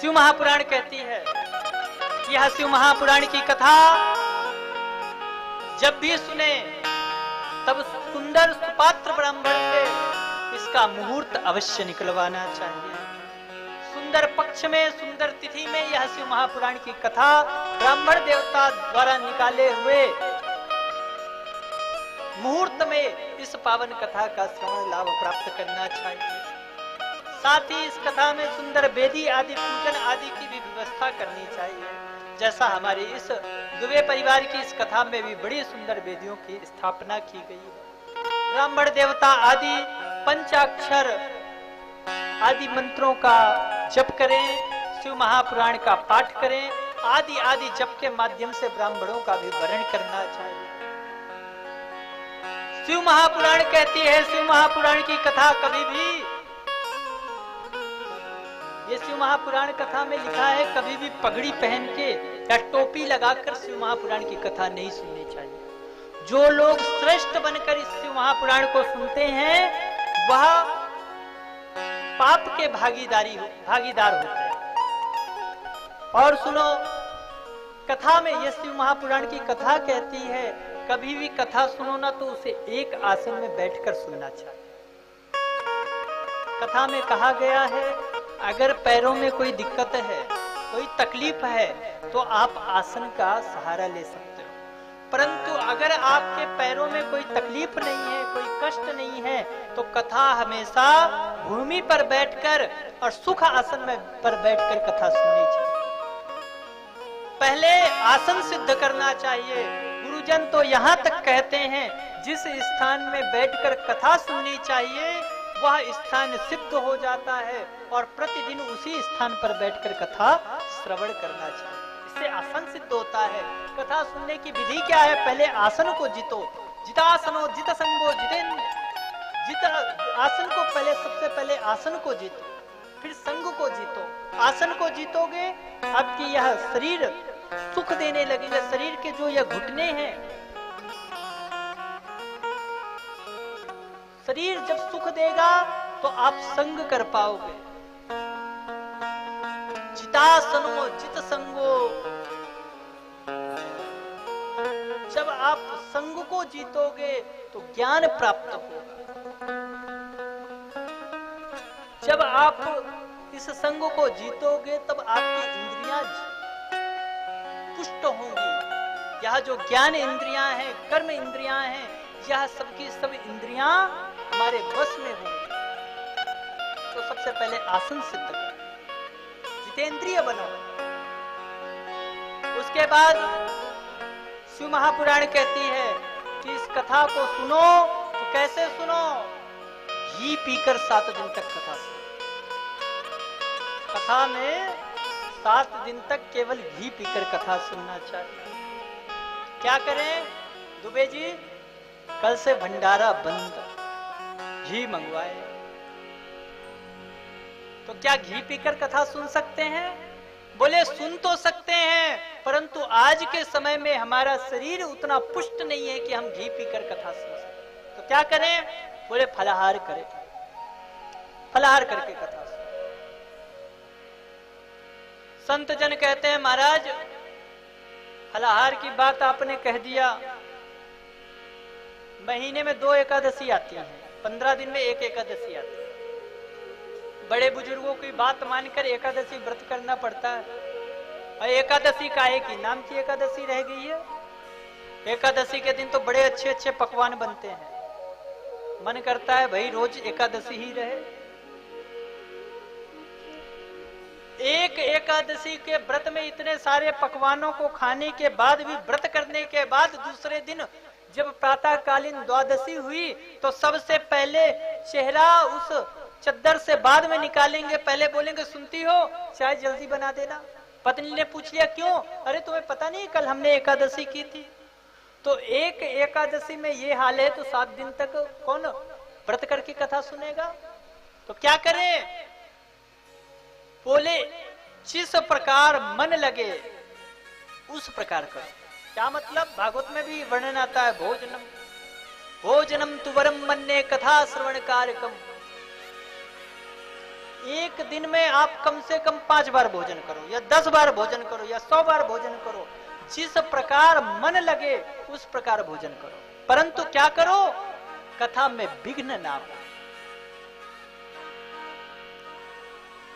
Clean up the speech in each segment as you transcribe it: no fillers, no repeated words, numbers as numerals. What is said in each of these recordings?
शिव महापुराण कहती है, यह शिव महापुराण की कथा जब भी सुने तब सुंदर सुपात्र ब्राह्मण से इसका मुहूर्त अवश्य निकलवाना चाहिए। सुंदर पक्ष में, सुंदर तिथि में यह शिव महापुराण की कथा ब्राह्मण देवता द्वारा निकाले हुए मुहूर्त में इस पावन कथा का श्रवण लाभ प्राप्त करना चाहिए। साथ ही इस कथा में सुंदर वेदी आदि पूजन आदि की भी व्यवस्था करनी चाहिए। जैसा हमारे इस दुबे परिवार की इस कथा में भी बड़ी सुंदर वेदियों की स्थापना की गई है। ब्राह्मण देवता आदि पंचाक्षर आदि मंत्रों का जप करें, शिव महापुराण का पाठ करें, आदि आदि जप के माध्यम से ब्राह्मणों का भी वरण करना चाहिए। शिव महापुराण कहती है, शिव महापुराण की कथा कभी भी, ये शिव महापुराण कथा में लिखा है, कभी भी पगड़ी पहन के या टोपी लगाकर शिव महापुराण की कथा नहीं सुननी चाहिए। जो लोग श्रेष्ठ बनकर इस शिव महापुराण को सुनते हैं वह पाप के भागीदार होते हैं। और सुनो, कथा में यह शिव महापुराण की कथा कहती है, कभी भी कथा सुनो ना तो उसे एक आसन में बैठकर सुनना चाहिए। कथा में कहा गया है, अगर पैरों में कोई दिक्कत है, कोई तकलीफ है, तो आप आसन का सहारा ले सकते हो। परंतु अगर आपके पैरों में कोई तकलीफ नहीं है, कोई कष्ट नहीं है, तो कथा हमेशा भूमि पर बैठकर और सुख आसन में पर बैठकर कथा सुननी चाहिए। पहले आसन सिद्ध करना चाहिए। गुरुजन तो यहाँ तक कहते हैं, जिस स्थान में बैठकर कथा सुननी चाहिए वह स्थान सिद्ध हो जाता है और प्रतिदिन उसी स्थान पर बैठकर कथा श्रवण करना चाहिए। इससे आसन सिद्ध होता है। कथा सुनने की विधि क्या है? पहले आसन को जीतो, जितासनो जित संगो जितेंद्र। जित आसन को पहले, सबसे पहले आसन को जीतो, फिर संग को जीतो। आसन को जीतोगे, आपकी यह शरीर सुख देने लगेगा। शरीर के जो यह घुटने हैं, शरीर जब सुख देगा तो आप संग कर पाओगे। जितासनो जित संगो, जब आप संग को जीतोगे तो ज्ञान प्राप्त होगा। जब आप इस संग को जीतोगे तब आपकी इंद्रियां पुष्ट होंगी। यह जो ज्ञान इंद्रियां हैं, कर्म इंद्रियां हैं, यह सबकी सब इंद्रियां हमारे वश में होंगी। तो सबसे पहले आसन सिद्ध करो, जितेंद्रिय बनो। उसके बाद शिव महापुराण कहती है कि इस कथा को सुनो तो कैसे सुनो? घी पीकर 7 दिन तक कथा सुनो। कथा में 7 दिन तक केवल घी पीकर कथा सुनना चाहिए। क्या करें दुबे जी? कल से भंडारा बंद, घी मंगवाए। तो क्या घी पीकर कथा सुन सकते हैं? बोले सुन तो सकते हैं, परंतु आज के समय में हमारा शरीर उतना पुष्ट नहीं है कि हम घी पीकर कथा सुन सकें। तो क्या करें? बोले फलाहार करें, फलाहार करके कथा सुन। संत जन कहते हैं, महाराज फलाहार की बात आपने कह दिया, महीने में 2 एकादशी आती है, 15 दिन में 1 एकादशी आती है। बड़े बुजुर्गों की बात मानकर एकादशी व्रत करना पड़ता है। और एकादशी काहे की? नाम की एकादशी रह गई है। एकादशी के दिन तो बड़े अच्छे अच्छे पकवान बनते हैं, मन करता है भाई रोज एकादशी ही रहे। एक एकादशी के व्रत में इतने सारे पकवानों को खाने के बाद भी, व्रत करने के बाद दूसरे दिन जब प्रातःकालीन द्वादशी हुई तो सबसे पहले चेहरा उस चद्दर से बाद में निकालेंगे। पहले बोलेंगे सुनती हो चाय जल्दी बना देना। पत्नी ने पूछ लिया क्यों? अरे तुम्हें पता नहीं कल हमने एकादशी की थी। तो एक एकादशी में ये हाल है तो 7 दिन तक कौन व्रत करके कथा सुनेगा? तो क्या करें? बोले जिस प्रकार मन लगे उस प्रकार करो। क्या मतलब? भागवत में भी वर्णन आता है, भोजनम भोजनम तुवरम मन्ने कथा श्रवण कारकम। एक दिन में आप कम से कम 5 बार भोजन करो या 10 बार भोजन करो या 100 बार भोजन करो, जिस प्रकार मन लगे उस प्रकार भोजन करो, परंतु क्या करो, कथा में विघ्न ना हो।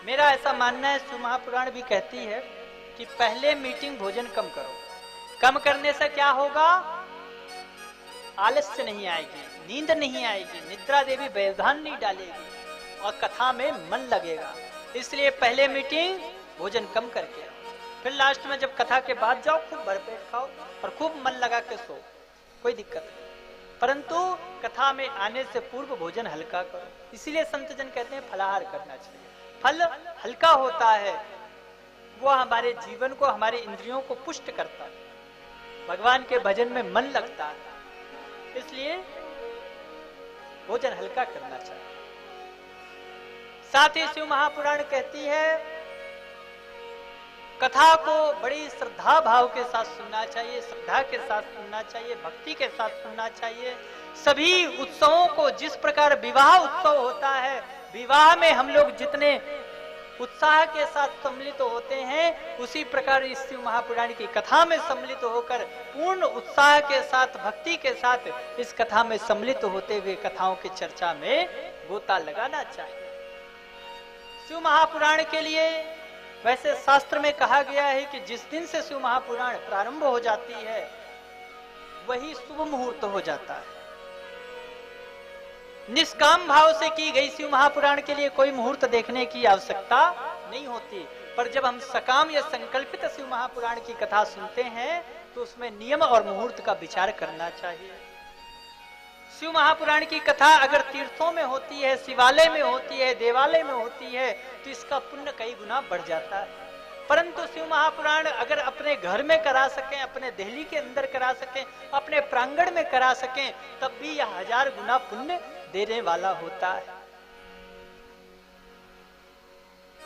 मेरा ऐसा मानना है, शिव महापुराण भी कहती है कि पहले मीटिंग भोजन कम करो। कम करने से क्या होगा, आलस्य नहीं आएगी, नींद नहीं आएगी, निद्रा देवी व्यवधान नहीं डालेगी और कथा में मन लगेगा। इसलिए पहले मीटिंग भोजन कम करके आओ, फिर लास्ट में जब कथा के बाद जाओ खूब भरपेट खाओ और खूब मन लगा के सो, कोई दिक्कत नहीं। परंतु कथा में आने से पूर्व भोजन हल्का करो। इसीलिए संत जन कहते हैं फलाहार करना चाहिए। फल हल्का होता है, वो हमारे जीवन को, हमारे इंद्रियों को पुष्ट करता है, भगवान के भजन में मन लगता है, इसलिए भोजन हल्का करना चाहिए। साथ ही शिव महापुराण कहती है कथा को बड़ी श्रद्धा भाव के साथ सुनना चाहिए, श्रद्धा के साथ सुनना चाहिए, भक्ति के साथ सुनना चाहिए। सभी उत्सवों को, जिस प्रकार विवाह उत्सव होता है, विवाह में हम लोग जितने उत्साह के साथ सम्मिलित होते हैं, उसी प्रकार इस शिव महापुराण की कथा में सम्मिलित होकर पूर्ण उत्साह के साथ, भक्ति के साथ इस कथा में सम्मिलित होते हुए कथाओं की चर्चा में गोता लगाना चाहिए। शिव महापुराण के लिए वैसे शास्त्र में कहा गया है कि जिस दिन से शिव महापुराण प्रारंभ हो जाती है वही शुभ मुहूर्त हो जाता है। निष्काम भाव से की गई शिव महापुराण के लिए कोई मुहूर्त देखने की आवश्यकता नहीं होती, पर जब हम सकाम या संकल्पित शिव महापुराण की कथा सुनते हैं तो उसमें नियम और मुहूर्त का विचार करना चाहिए। शिव महापुराण की कथा अगर तीर्थों में होती है, शिवालय में होती है, देवालय में होती है, तो इसका पुण्य कई गुना बढ़ जाता है। परंतु शिव महापुराण अगर अपने घर में करा सकें, अपने दिल्ली के अंदर करा सकें, अपने प्रांगण में करा सकें, तब भी यह 1000 गुना पुण्य देने वाला होता है।